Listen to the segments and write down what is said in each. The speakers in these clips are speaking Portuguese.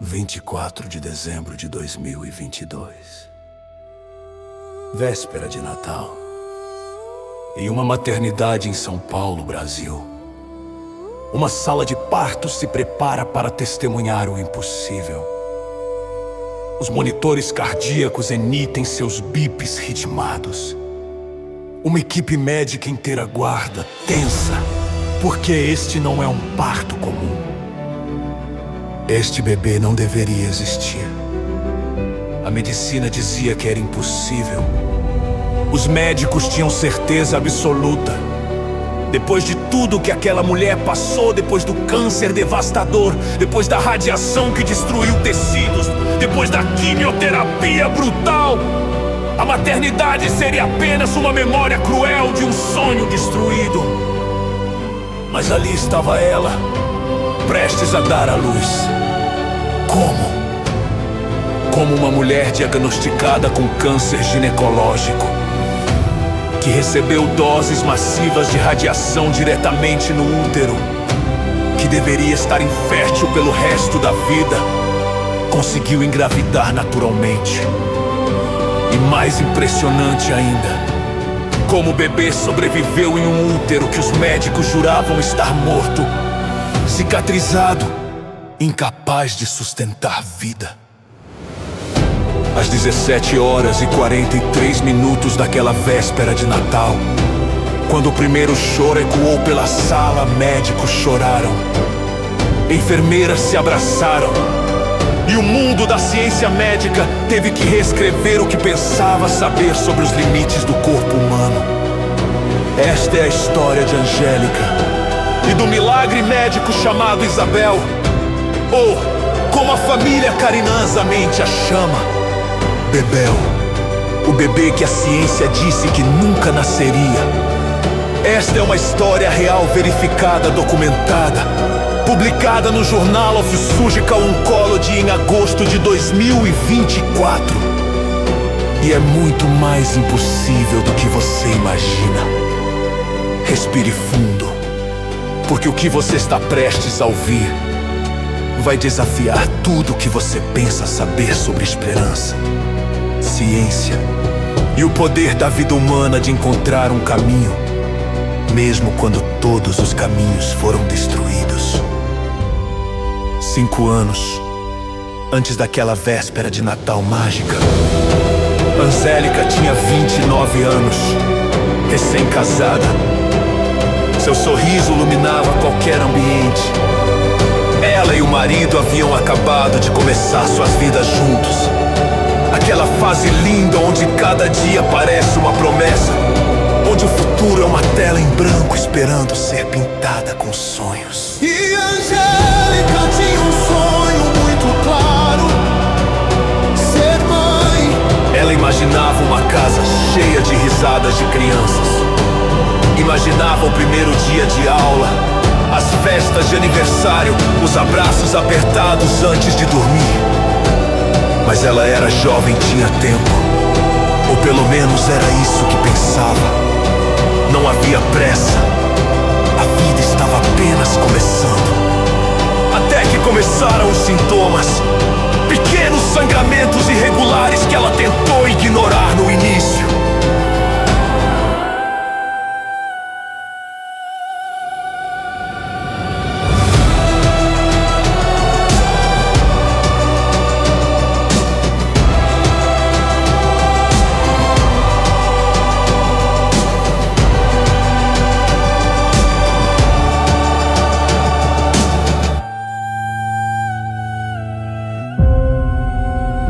24 de dezembro de 2022. Véspera de Natal. Em uma maternidade em São Paulo, Brasil. Uma sala de parto se prepara para testemunhar o impossível. Os monitores cardíacos emitem seus bips ritmados. Uma equipe médica inteira aguarda, tensa, porque este não é um parto comum. Este bebê não deveria existir. A medicina dizia que era impossível. Os médicos tinham certeza absoluta. Depois de tudo que aquela mulher passou, depois do câncer devastador, depois da radiação que destruiu tecidos, depois da quimioterapia brutal, a maternidade seria apenas uma memória cruel de um sonho destruído. Mas ali estava ela, prestes a dar à luz. Como uma mulher diagnosticada com câncer ginecológico, que recebeu doses massivas de radiação diretamente no útero, que deveria estar infértil pelo resto da vida, conseguiu engravidar naturalmente. E mais impressionante ainda, como o bebê sobreviveu em um útero que os médicos juravam estar morto, cicatrizado, incapaz de sustentar vida. Às 17h43 daquela véspera de Natal, quando o primeiro choro ecoou pela sala, médicos choraram, enfermeiras se abraçaram, e o mundo da ciência médica teve que reescrever o que pensava saber sobre os limites do corpo humano. Esta é a história de Angélica e do milagre médico chamado Isabel, ou, como a família carinhosamente a chama, Bebel, o bebê que a ciência disse que nunca nasceria. Esta é uma história real, verificada, documentada, publicada no Journal of Surgical Oncology em agosto de 2024. E é muito mais impossível do que você imagina. Respire fundo, porque o que você está prestes a ouvir vai desafiar tudo o que você pensa saber sobre esperança, ciência e o poder da vida humana de encontrar um caminho, mesmo quando todos os caminhos foram destruídos. 5 anos antes daquela véspera de Natal mágica, Angélica tinha 29 anos, recém-casada. Seu sorriso iluminava qualquer ambiente. Ela e o marido haviam acabado de começar suas vidas juntos. Aquela fase linda onde cada dia parece uma promessa, onde o futuro é uma tela em branco esperando ser pintada com sonhos. E Angélica tinha um sonho muito claro: ser mãe. Ela imaginava uma casa cheia de risadas de crianças. Imaginava o primeiro dia de aula, as festas de aniversário, os abraços apertados antes de dormir. Mas ela era jovem, tinha tempo, ou pelo menos era isso que pensava. Não havia pressa, a vida estava apenas começando. Até que começaram os sintomas, pequenos sangramentos irregulares que ela tentou ignorar no início.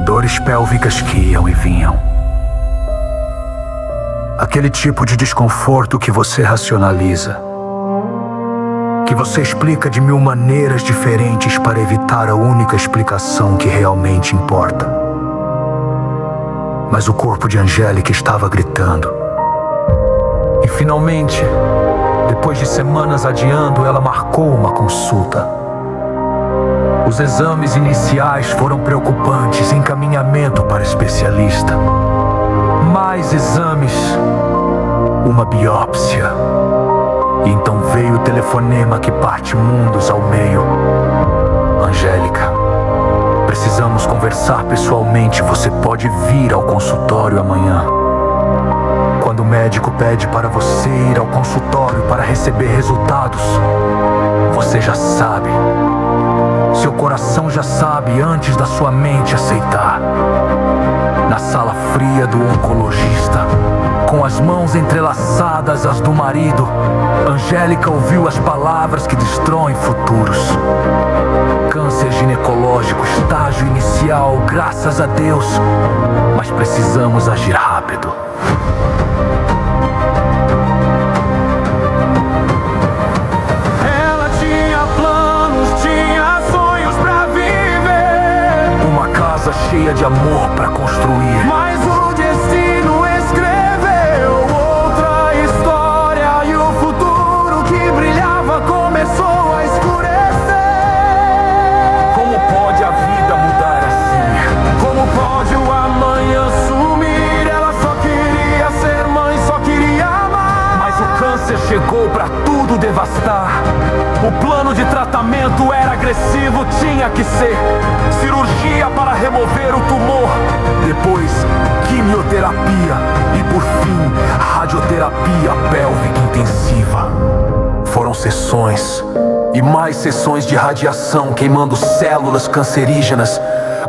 Dores pélvicas que iam e vinham. Aquele tipo de desconforto que você racionaliza, que você explica de 1000 maneiras diferentes para evitar a única explicação que realmente importa. Mas o corpo de Angélica estava gritando. E finalmente, depois de semanas adiando, ela marcou uma consulta. Os exames iniciais foram preocupantes, encaminhamento para especialista. Mais exames, uma biópsia. E então veio o telefonema que parte mundos ao meio. Angélica, conversar pessoalmente, você pode vir ao consultório amanhã. Quando o médico pede para você ir ao consultório para receber resultados, você já sabe. Seu coração já sabe antes da sua mente aceitar. Na sala fria do oncologista, com as mãos entrelaçadas às do marido, Angélica ouviu as palavras que destroem futuros. Câncer ginecológico, estágio inicial, graças a Deus, mas precisamos agir rápido. Ela tinha planos, tinha sonhos pra viver, uma casa cheia de amor pra construir. mas o destino escreveu outra história e o futuro que brilhava começou a escurecer. Como pode a vida mudar assim? Como pode o amanhã sumir? Ela só queria ser mãe, só queria amar. Mas o câncer chegou pra tudo devastar. O plano de tratamento era agressivo, tinha que ser cirurgia para remover o tumor. Depois, quimioterapia e, por fim, radioterapia pélvica intensiva. Foram sessões e mais sessões de radiação, queimando células cancerígenas,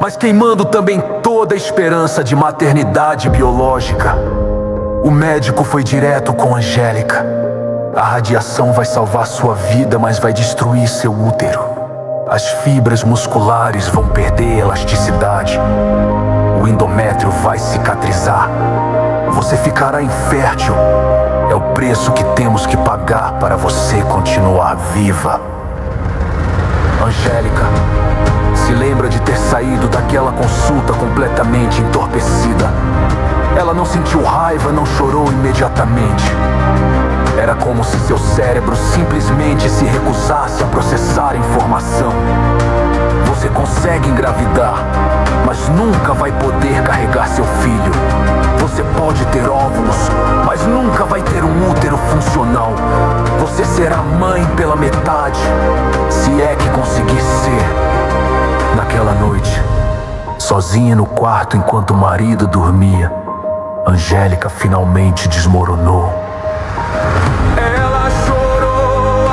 mas queimando também toda a esperança de maternidade biológica. O médico foi direto com Angélica. A radiação vai salvar sua vida, mas vai destruir seu útero. As fibras musculares vão perder elasticidade. O endométrio vai cicatrizar. Você ficará infértil. É o preço que temos que pagar para você continuar viva. Angélica se lembra de ter saído daquela consulta completamente entorpecida. Ela não sentiu raiva, não chorou imediatamente. Era como se seu cérebro simplesmente se recusasse a processar a informação. Você consegue engravidar, mas nunca vai poder carregar seu filho. Você pode ter óvulos, mas nunca vai ter um útero funcional. Você será mãe pela metade, se é que conseguir ser. Naquela noite, sozinha no quarto enquanto o marido dormia, Angélica finalmente desmoronou. Ela chorou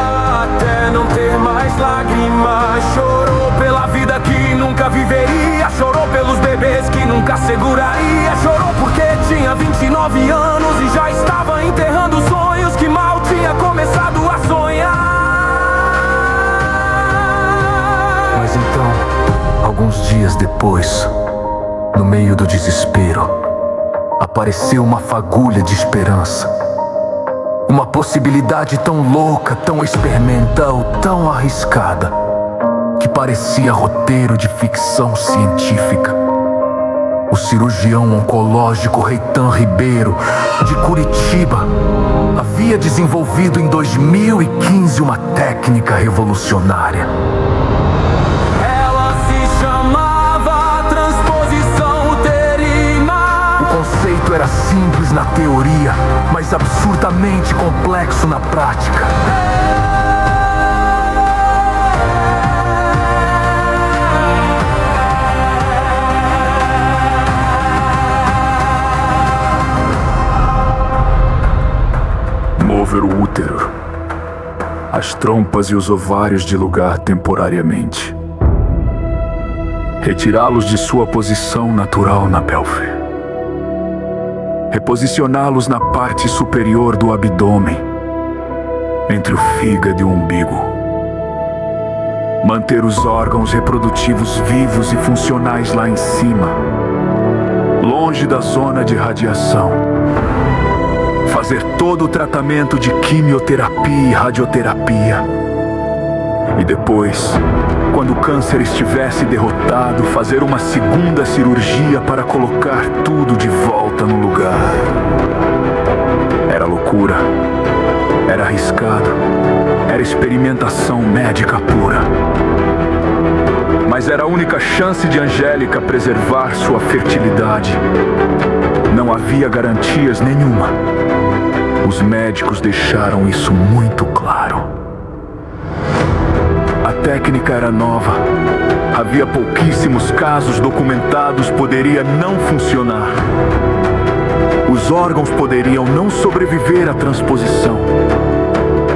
até não ter mais lágrimas. Chorou pela vida que nunca viveria. Chorou pelos bebês que nunca seguraria. Chorou porque tinha 29 anos e já estava enterrando sonhos que mal tinha começado a sonhar. Mas então, alguns dias depois, no meio do desespero, apareceu uma fagulha de esperança. Uma possibilidade tão louca, tão experimental, tão arriscada, que parecia roteiro de ficção científica. O cirurgião oncológico Reitan Ribeiro, de Curitiba, havia desenvolvido em 2015 uma técnica revolucionária. Ela se chamava transposição uterina. O conceito era simples na teoria, mas absurdamente complexo na prática. Mover o útero, as trompas e os ovários de lugar temporariamente. Retirá-los de sua posição natural na pelve. Reposicioná-los na parte superior do abdômen, entre o fígado e o umbigo. Manter os órgãos reprodutivos vivos e funcionais lá em cima, longe da zona de radiação. Fazer todo o tratamento de quimioterapia e radioterapia. E depois, quando o câncer estivesse derrotado, fazer uma segunda cirurgia para colocar tudo de volta no lugar. Era loucura, era arriscado, era experimentação médica pura. Mas era a única chance de Angélica preservar sua fertilidade. Não havia garantias nenhuma. Os médicos deixaram isso muito claro. A técnica era nova, Havia pouquíssimos casos documentados, poderia não funcionar. Os órgãos poderiam não sobreviver à transposição.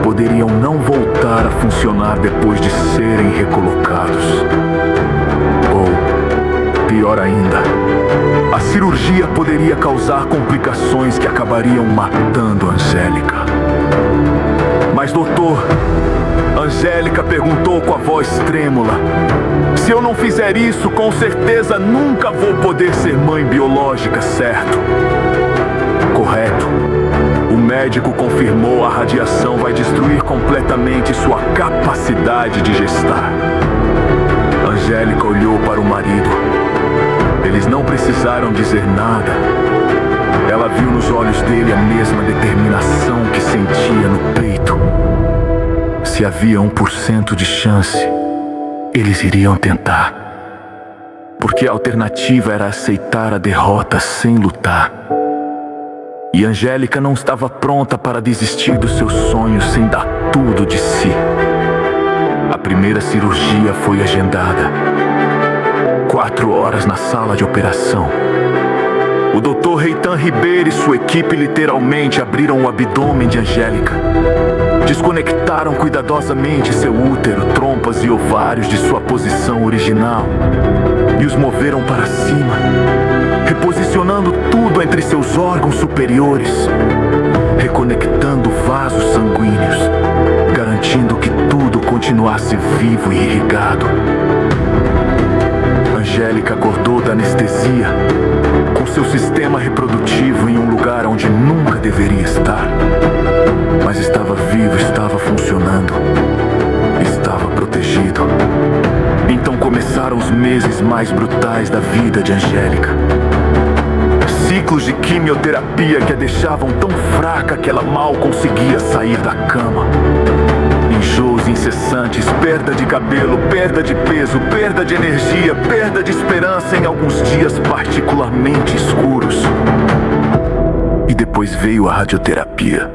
Poderiam não voltar a funcionar depois de serem recolocados. Ou, pior ainda, a cirurgia poderia causar complicações que acabariam matando Angélica. Mas, doutor, Angélica perguntou com a voz trêmula: se eu não fizer isso, com certeza nunca vou poder ser mãe biológica, certo? Correto. O médico confirmou: a radiação vai destruir completamente sua capacidade de gestar. Angélica olhou para o marido. Eles não precisaram dizer nada. Ela viu nos olhos dele a mesma determinação que sentia no peito. Se havia 1% de chance, eles iriam tentar. Porque a alternativa era aceitar a derrota sem lutar. E Angélica não estava pronta para desistir dos seus sonhos sem dar tudo de si. A primeira cirurgia foi agendada. 4 horas na sala de operação. O Dr. Reitan Ribeiro e sua equipe literalmente abriram o abdômen de Angélica. Desconectaram cuidadosamente seu útero, trompas e ovários de sua posição original e os moveram para cima, reposicionando tudo entre seus órgãos superiores, reconectando vasos sanguíneos, garantindo que tudo continuasse vivo e irrigado. Angélica acordou da anestesia, com seu sistema reprodutivo em um lugar onde nunca deveria estar. Mas estava vivo, estava funcionando, estava protegido. Então começaram os meses mais brutais da vida de Angélica. Ciclos de quimioterapia que a deixavam tão fraca que ela mal conseguia sair da cama. Enjoos incessantes, perda de cabelo, perda de peso, perda de energia, perda de esperança em alguns dias particularmente escuros. E depois veio a radioterapia.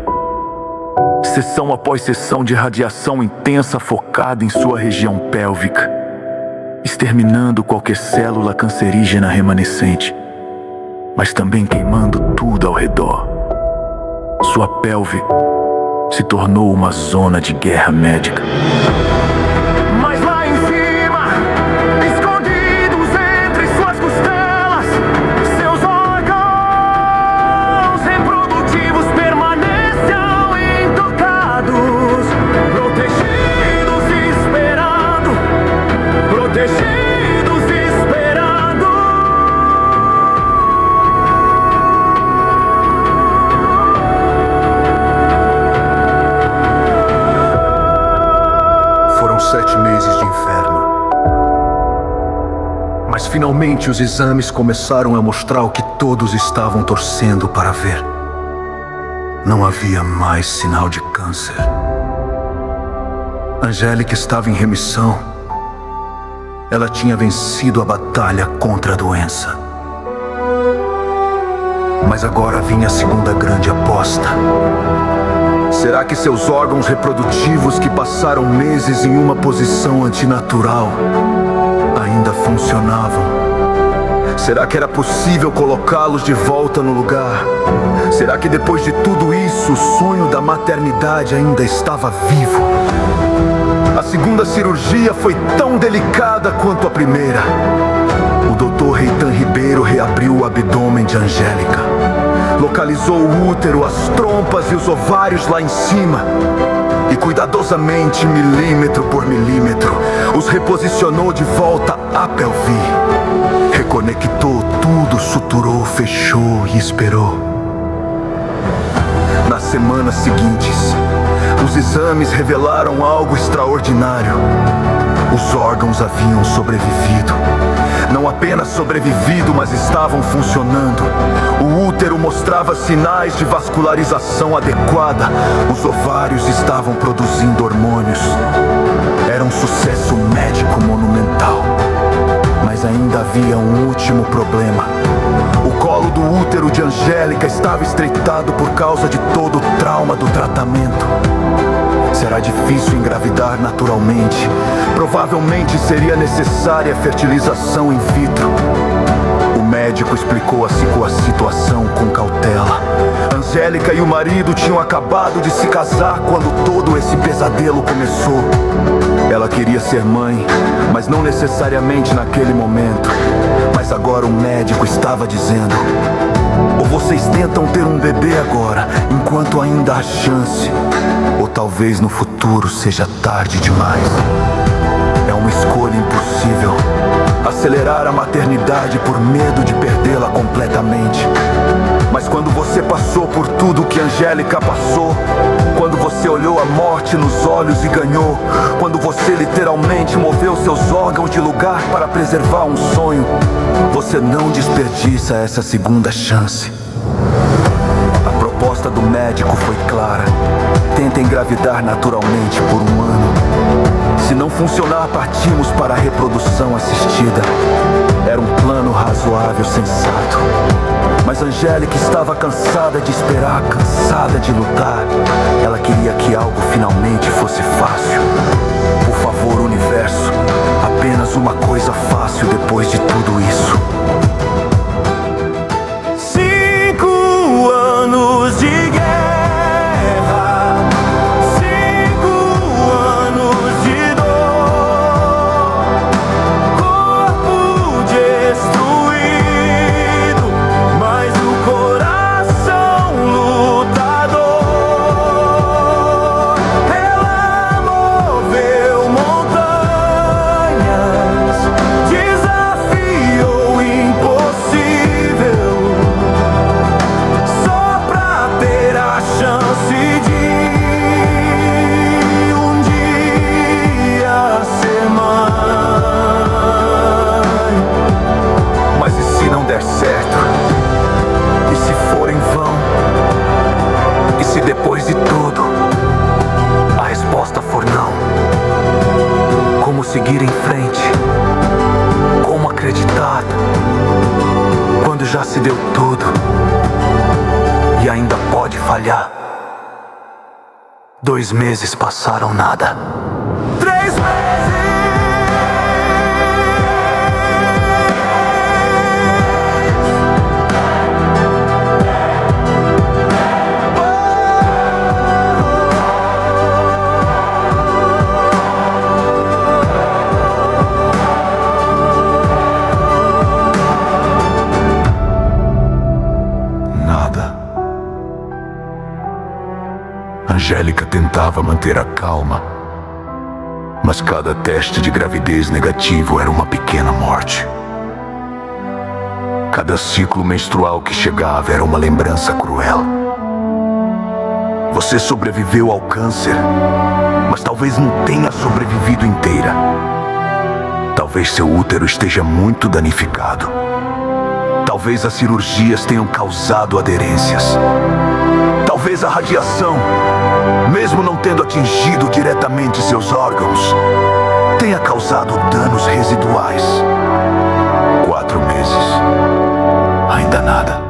Sessão após sessão de radiação intensa focada em sua região pélvica, exterminando qualquer célula cancerígena remanescente, mas também queimando tudo ao redor. Sua pelve se tornou uma zona de guerra médica. Mas lá em cima, escondidos entre suas costelas, seus órgãos reprodutivos permaneciam intocados, protegidos e esperando, protegidos e esperando. Foram 7 meses de inferno. Mas finalmente os exames começaram a mostrar o que todos estavam torcendo para ver. Não havia mais sinal de câncer. Angélica estava em remissão. Ela tinha vencido a batalha contra a doença. Mas agora vinha a segunda grande aposta. Será que seus órgãos reprodutivos, que passaram meses em uma posição antinatural, ainda funcionavam? Será que era possível colocá-los de volta no lugar? Será que depois de tudo isso, o sonho da maternidade ainda estava vivo? A segunda cirurgia foi tão delicada quanto a primeira. O Dr. Reitan Ribeiro reabriu o abdômen de Angélica. Localizou o útero, as trompas e os ovários lá em cima. E cuidadosamente, milímetro por milímetro, os reposicionou de volta à pelvi. Reconectou tudo, suturou, fechou e esperou. Nas semanas seguintes, os exames revelaram algo extraordinário. Os órgãos haviam sobrevivido. Não apenas sobrevivido, mas estavam funcionando. O útero mostrava sinais de vascularização adequada. Os ovários estavam produzindo hormônios. Era um sucesso médico monumental. Mas ainda havia um último problema. O colo do útero de Angélica estava estreitado por causa de todo o trauma do tratamento. Será difícil engravidar naturalmente. Provavelmente seria necessária fertilização in vitro. O médico explicou a situação com cautela. Angélica e o marido tinham acabado de se casar quando todo esse pesadelo começou. Ela queria ser mãe, mas não necessariamente naquele momento. Mas agora o médico estava dizendo: ou vocês tentam ter um bebê agora, enquanto ainda há chance, ou talvez no futuro seja tarde demais. É uma escolha impossível. Acelerar a maternidade por medo de perdê-la completamente. Mas quando você passou por tudo que Angélica passou, quando você olhou a morte nos olhos e ganhou, quando você literalmente moveu seus órgãos de lugar para preservar um sonho, você não desperdiça essa segunda chance. A proposta do médico foi clara: tenta engravidar naturalmente por um ano. Se não funcionar, partimos para a reprodução assistida. Era um plano razoável, sensato. Mas Angélica estava cansada de esperar, cansada de lutar. Ela queria que algo finalmente fosse fácil. Por favor, universo, apenas uma coisa fácil depois de tudo isso. 5 anos de guerra, 5 anos de dor, corpo destruído, mas o coração lutador. Ela moveu montanhas, desafiou o impossível, só pra ter a chance de um dia ser mãe. Mas e se não der certo? E se for em vão? E se depois de tudo a resposta for não? Como seguir em frente? Como acreditar quando já se deu tudo e ainda pode falhar? 2 meses passaram nada. 3 meses. Nada. Angélica tentava manter a calma, mas cada teste de gravidez negativo era uma pequena morte. Cada ciclo menstrual que chegava era uma lembrança cruel. Você sobreviveu ao câncer, mas talvez não tenha sobrevivido inteira. Talvez seu útero esteja muito danificado. Talvez as cirurgias tenham causado aderências. Talvez a radiação, mesmo não tendo atingido diretamente seus órgãos, tenha causado danos residuais. 4 meses. Ainda nada.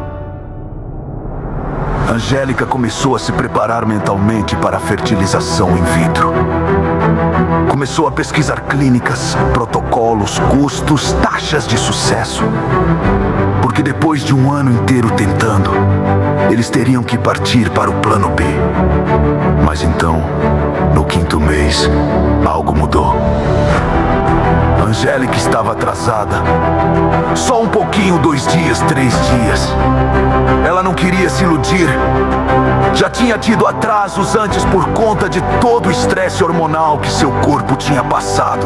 Angélica começou a se preparar mentalmente para a fertilização in vitro. Começou a pesquisar clínicas, protocolos, custos, taxas de sucesso. Porque depois de um ano inteiro tentando, eles teriam que partir para o plano B. Mas então, no 5º mês, algo mudou. Angélica estava atrasada. Só um pouquinho, 2 dias, 3 dias. Ela não queria se iludir. Já tinha tido atrasos antes por conta de todo o estresse hormonal que seu corpo tinha passado.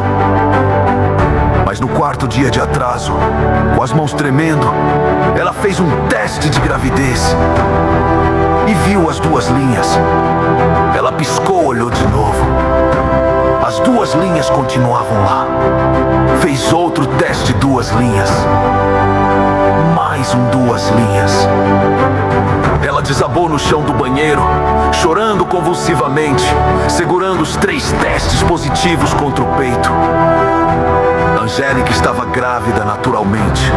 Mas no 4º dia de atraso, com as mãos tremendo, ela fez um teste de gravidez e viu as 2 linhas. Ela piscou, olhou de novo. As 2 linhas continuavam lá. Fez outro teste, 2 linhas. Mais 2 linhas. Ela desabou no chão do banheiro, chorando convulsivamente, segurando os 3 testes positivos contra o peito. Angélica estava grávida naturalmente,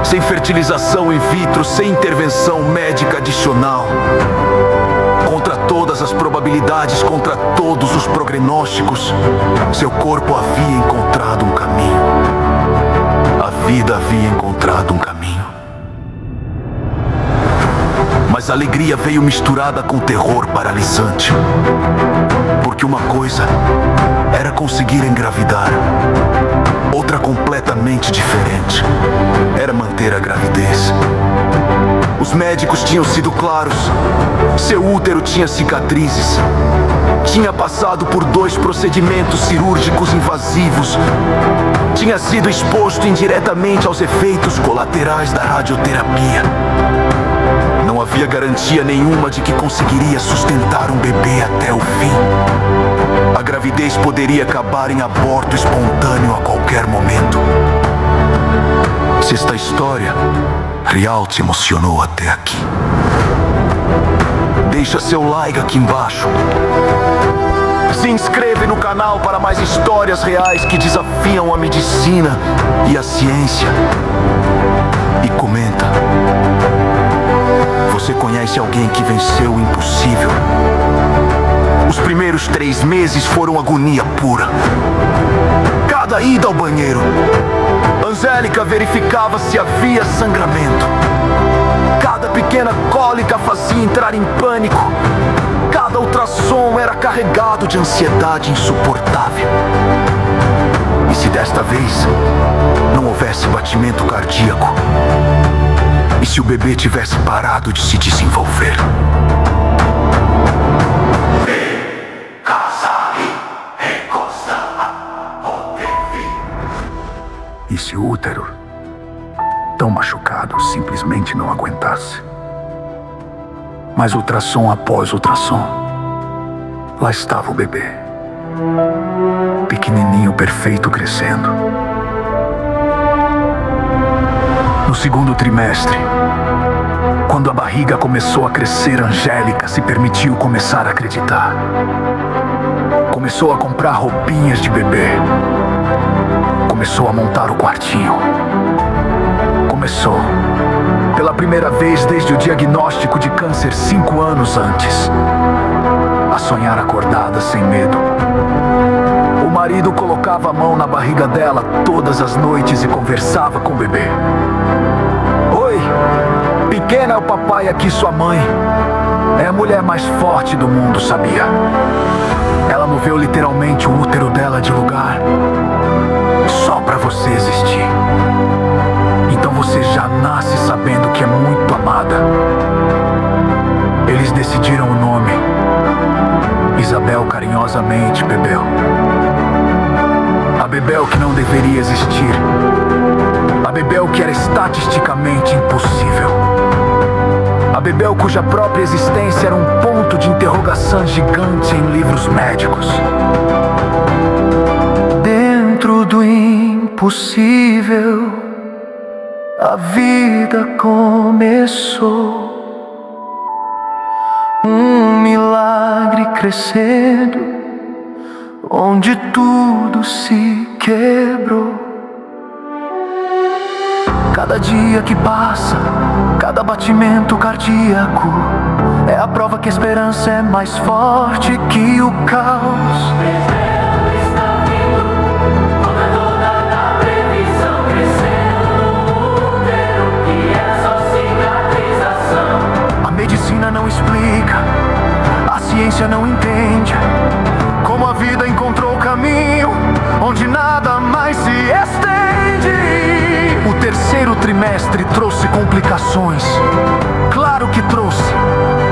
sem fertilização in vitro, sem intervenção médica adicional. Contra todas as probabilidades, contra todos os prognósticos, seu corpo havia encontrado um caminho. A vida havia encontrado um caminho. Mas a alegria veio misturada com terror paralisante. Porque uma coisa era conseguir engravidar, outra completamente diferente era manter a gravidez. Os médicos tinham sido claros. Seu útero tinha cicatrizes. Tinha passado por 2 procedimentos cirúrgicos invasivos. Tinha sido exposto indiretamente aos efeitos colaterais da radioterapia. Não havia garantia nenhuma de que conseguiria sustentar um bebê até o fim. A gravidez poderia acabar em aborto espontâneo a qualquer momento. Se esta história real te emocionou até aqui, deixa seu like aqui embaixo. Se inscreve no canal para mais histórias reais que desafiam a medicina e a ciência. E comenta: você conhece alguém que venceu o impossível? Os primeiros 3 meses foram agonia pura. Cada ida ao banheiro, Angélica verificava se havia sangramento. Cada pequena cólica fazia entrar em pânico. Cada ultrassom era carregado de ansiedade insuportável. E se desta vez não houvesse batimento cardíaco? E se o bebê tivesse parado de se desenvolver? E se o útero, tão machucado, simplesmente não aguentasse? Mas ultrassom após ultrassom, lá estava o bebê, pequenininho, perfeito, crescendo. No segundo trimestre, quando a barriga começou a crescer, Angélica se permitiu começar a acreditar. Começou a comprar roupinhas de bebê. Começou a montar o quartinho. Começou, pela primeira vez desde o diagnóstico de câncer 5 anos antes, a sonhar acordada sem medo. O marido colocava a mão na barriga dela todas as noites e conversava com o bebê. Oi, pequena é o papai aqui, sua mãe. É a mulher mais forte do mundo, sabia? Ela moveu literalmente o útero dela de lugar só pra você existir. Então você já nasce sabendo que é muito amada. Eles decidiram o nome. Isabel carinhosamente Bebel. A Bebel que não deveria existir. A Bebel que era estatisticamente impossível. A Bebel cuja própria existência era um ponto de interrogação gigante em livros médicos. Dentro do impossível, a vida começou. Um milagre crescendo, onde tudo se quebrou. Cada dia que passa, cada batimento cardíaco é a prova que a esperança é mais forte que o caos. A medicina não explica, a ciência não entende como a vida encontrou o caminho onde nada mais se estende. O terceiro trimestre trouxe complicações. Claro que trouxe,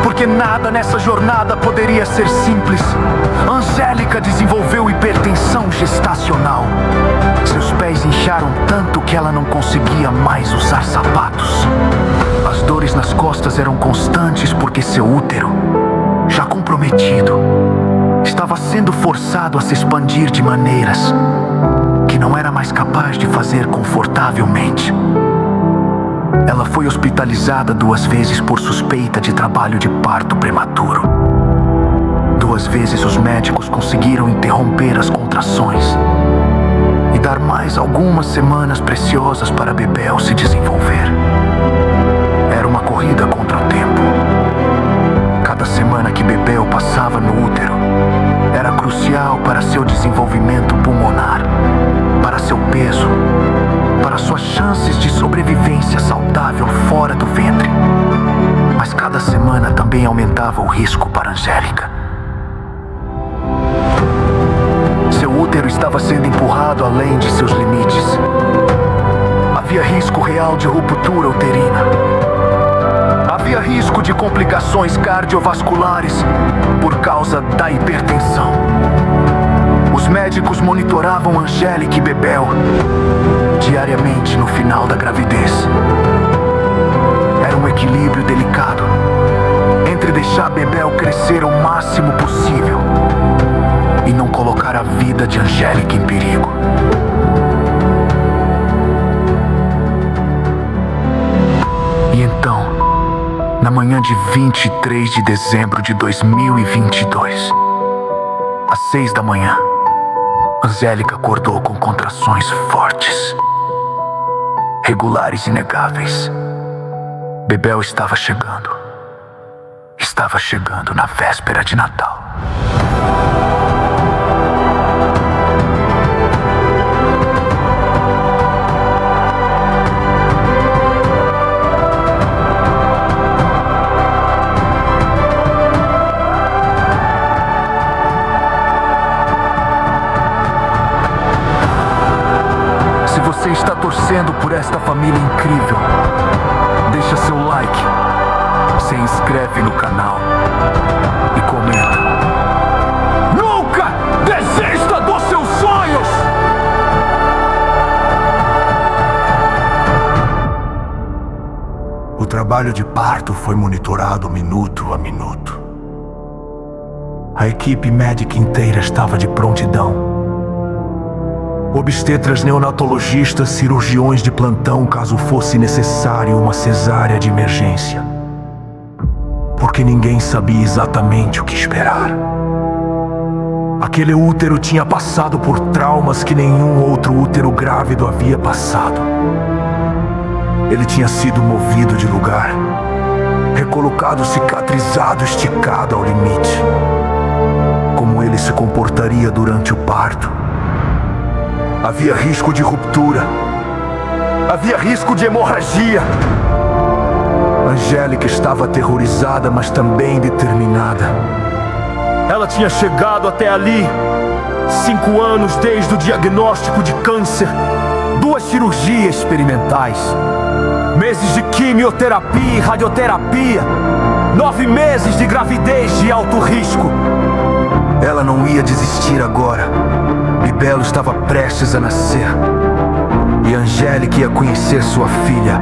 porque nada nessa jornada poderia ser simples. Angélica desenvolveu hipertensão gestacional. Seus pés incharam tanto que ela não conseguia mais usar sapatos. As dores nas costas eram constantes porque seu útero, já comprometido, estava sendo forçado a se expandir de maneiras que não era mais capaz de fazer confortavelmente. Ela foi hospitalizada 2 vezes por suspeita de trabalho de parto prematuro. 2 vezes os médicos conseguiram interromper as contrações e dar mais algumas semanas preciosas para Bebel se desenvolver. Era uma corrida contra o tempo. Cada semana que Bebel passava no útero era crucial para seu desenvolvimento pulmonar, para seu peso, para suas chances de sobrevivência saudável fora do ventre. Mas cada semana também aumentava o risco para Angélica. Seu útero estava sendo empurrado além de seus limites. Havia risco real de ruptura uterina. Havia risco de complicações cardiovasculares por causa da hipertensão. Os médicos monitoravam Angélica e Bebel diariamente no final da gravidez. Era um equilíbrio delicado entre deixar Bebel crescer o máximo possível e não colocar a vida de Angélica em perigo. E então, na manhã de 23 de dezembro de 2022, às 6 da manhã, Angélica acordou com contrações fortes, regulares e inegáveis. Bebel estava chegando. Estava chegando na véspera de Natal. Se você está torcendo por esta família incrível, deixa seu like, se inscreve no canal e comenta. Nunca desista dos seus sonhos! O trabalho de parto foi monitorado minuto a minuto. A equipe médica inteira estava de prontidão. Obstetras, neonatologistas, cirurgiões de plantão caso fosse necessário uma cesárea de emergência. Porque ninguém sabia exatamente o que esperar. Aquele útero tinha passado por traumas que nenhum outro útero grávido havia passado. Ele tinha sido movido de lugar, recolocado, cicatrizado, esticado ao limite. Como ele se comportaria durante o parto? Havia risco de ruptura. Havia risco de hemorragia. Angélica estava aterrorizada, mas também determinada. Ela tinha chegado até ali 5 anos desde o diagnóstico de câncer, 2 cirurgias experimentais, meses de quimioterapia e radioterapia, 9 meses de gravidez de alto risco. Ela não ia desistir agora. Bebel estava prestes a nascer e Angélica ia conhecer sua filha.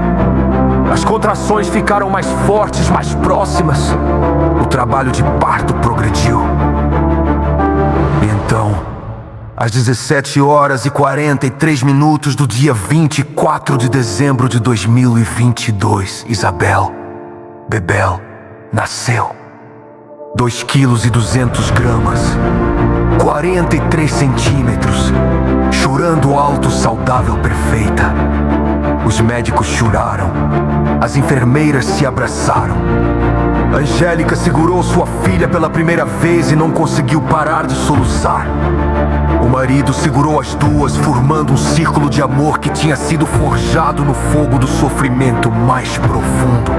As contrações ficaram mais fortes, mais próximas. O trabalho de parto progrediu. E então, às 17 horas e 43 minutos do dia 24 de dezembro de 2022, Isabel, Bebel, nasceu. 2 quilos e 200 gramas, 43 centímetros, chorando alto, saudável, perfeita. Os médicos choraram, as enfermeiras se abraçaram. Angélica segurou sua filha pela primeira vez e não conseguiu parar de soluçar. O marido segurou as duas, formando um círculo de amor que tinha sido forjado no fogo do sofrimento mais profundo.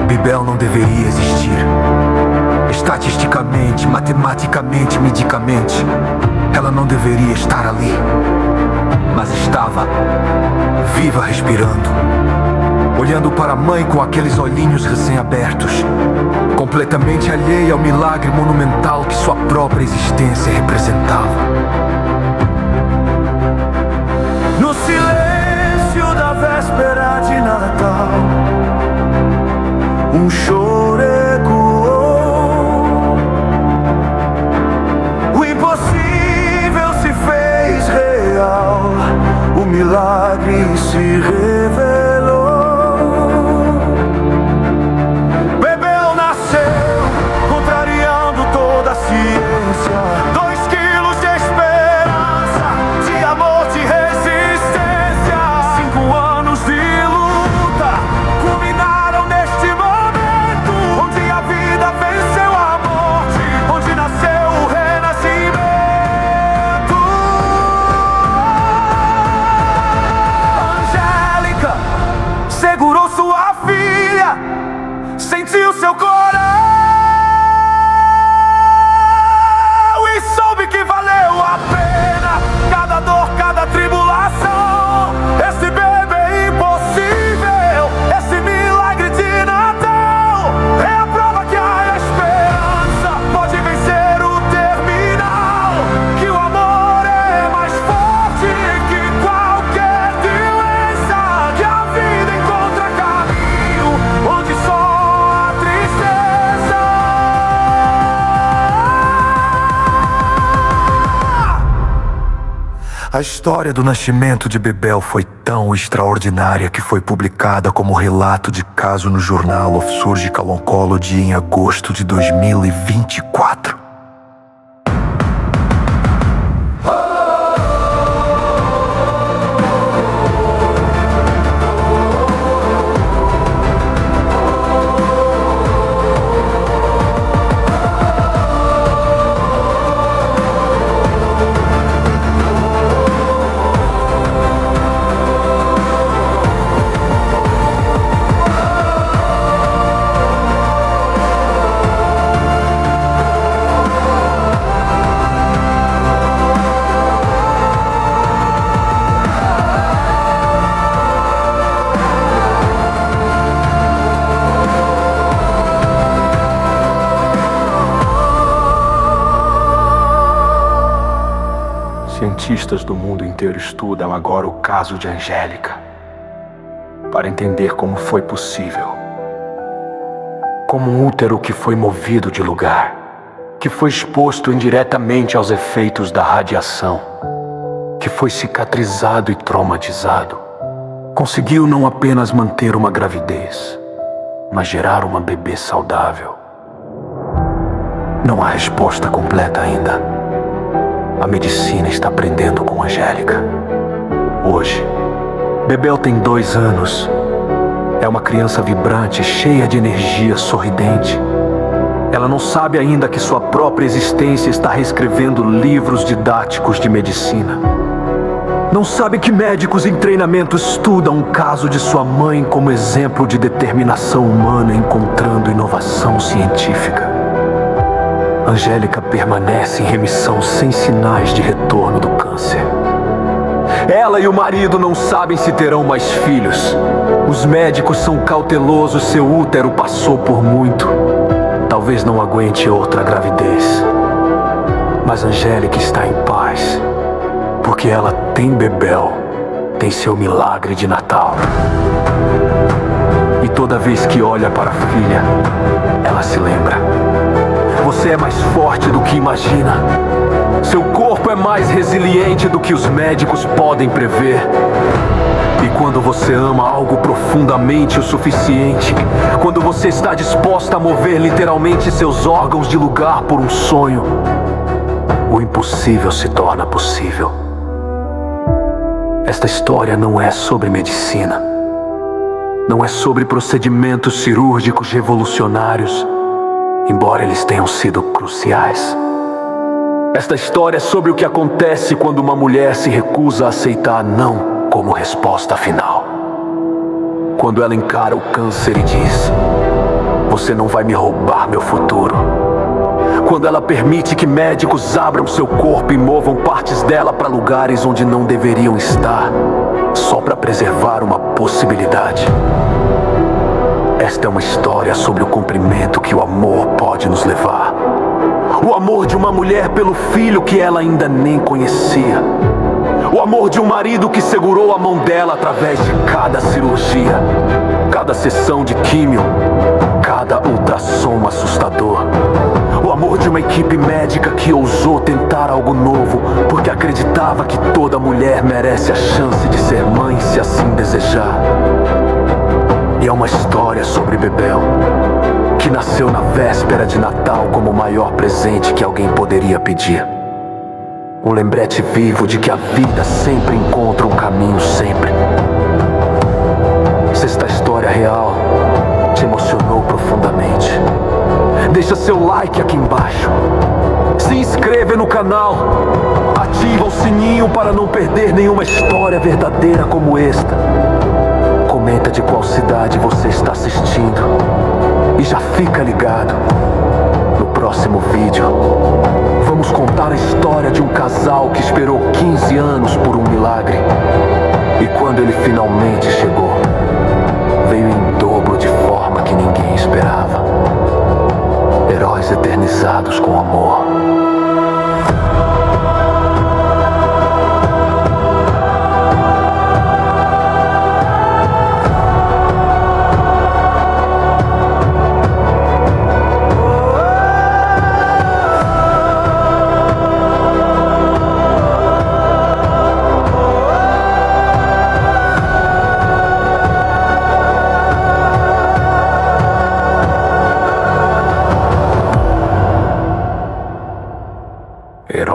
Bebel não deveria existir. Estatisticamente, matematicamente, medicamente, ela não deveria estar ali. Mas estava, viva, respirando, olhando para a mãe com aqueles olhinhos recém-abertos, completamente alheia ao milagre monumental que sua própria existência representava. No silêncio da véspera de Natal, um choro ecoou. O impossível se fez real, o milagre se revelou. Bebel nasceu, contrariando toda a ciência. 2 quilos de esperança, de amor, de resistência. 5 anos de luta culminaram neste momento, onde a vida venceu a história do nascimento de Bebel foi tão extraordinária que foi publicada como relato de caso no Journal of Surgical Oncology em agosto de 2024. Cientistas do mundo inteiro estudam agora o caso de Angélica para entender como foi possível. Como um útero que foi movido de lugar, que foi exposto indiretamente aos efeitos da radiação, que foi cicatrizado e traumatizado, conseguiu não apenas manter uma gravidez, mas gerar uma bebê saudável. Não há resposta completa ainda. A medicina está aprendendo com Angélica. Hoje, Bebel tem 2 anos. É uma criança vibrante, cheia de energia, sorridente. Ela não sabe ainda que sua própria existência está reescrevendo livros didáticos de medicina. Não sabe que médicos em treinamento estudam o caso de sua mãe como exemplo de determinação humana encontrando inovação científica. Angélica permanece em remissão sem sinais de retorno do câncer. Ela e o marido não sabem se terão mais filhos. Os médicos são cautelosos, seu útero passou por muito. Talvez não aguente outra gravidez. Mas Angélica está em paz, porque ela tem Bebel, tem seu milagre de Natal. E toda vez que olha para a filha, ela se lembra. Você é mais forte do que imagina. Seu corpo é mais resiliente do que os médicos podem prever. E quando você ama algo profundamente o suficiente, quando você está disposta a mover literalmente seus órgãos de lugar por um sonho, o impossível se torna possível. Esta história não é sobre medicina. Não é sobre procedimentos cirúrgicos revolucionários, embora eles tenham sido cruciais. Esta história é sobre o que acontece quando uma mulher se recusa a aceitar não como resposta final. Quando ela encara o câncer e diz: "Você não vai me roubar meu futuro." Quando ela permite que médicos abram seu corpo e movam partes dela para lugares onde não deveriam estar, só para preservar uma possibilidade. Esta é uma história sobre o comprimento que o amor pode nos levar. O amor de uma mulher pelo filho que ela ainda nem conhecia. O amor de um marido que segurou a mão dela através de cada cirurgia, cada sessão de químio, cada ultrassom assustador. O amor de uma equipe médica que ousou tentar algo novo, porque acreditava que toda mulher merece a chance de ser mãe se assim desejar. E é uma história sobre Bebel, que nasceu na véspera de Natal como o maior presente que alguém poderia pedir. Um lembrete vivo de que a vida sempre encontra um caminho, sempre. Se esta história real te emocionou profundamente, deixa seu like aqui embaixo. Se inscreve no canal. Ativa o sininho para não perder nenhuma história verdadeira como esta. Comenta de qual cidade você está assistindo. E já fica ligado. No próximo vídeo, vamos contar a história de um casal que esperou 15 anos por um milagre. E quando ele finalmente chegou, veio em dobro de forma que ninguém esperava. Heróis eternizados com amor.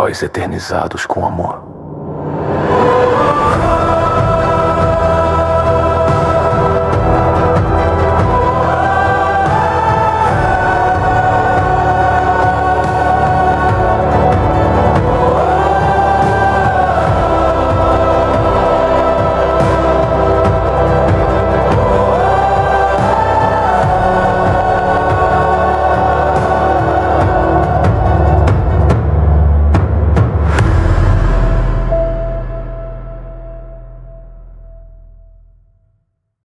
heróis eternizados com amor.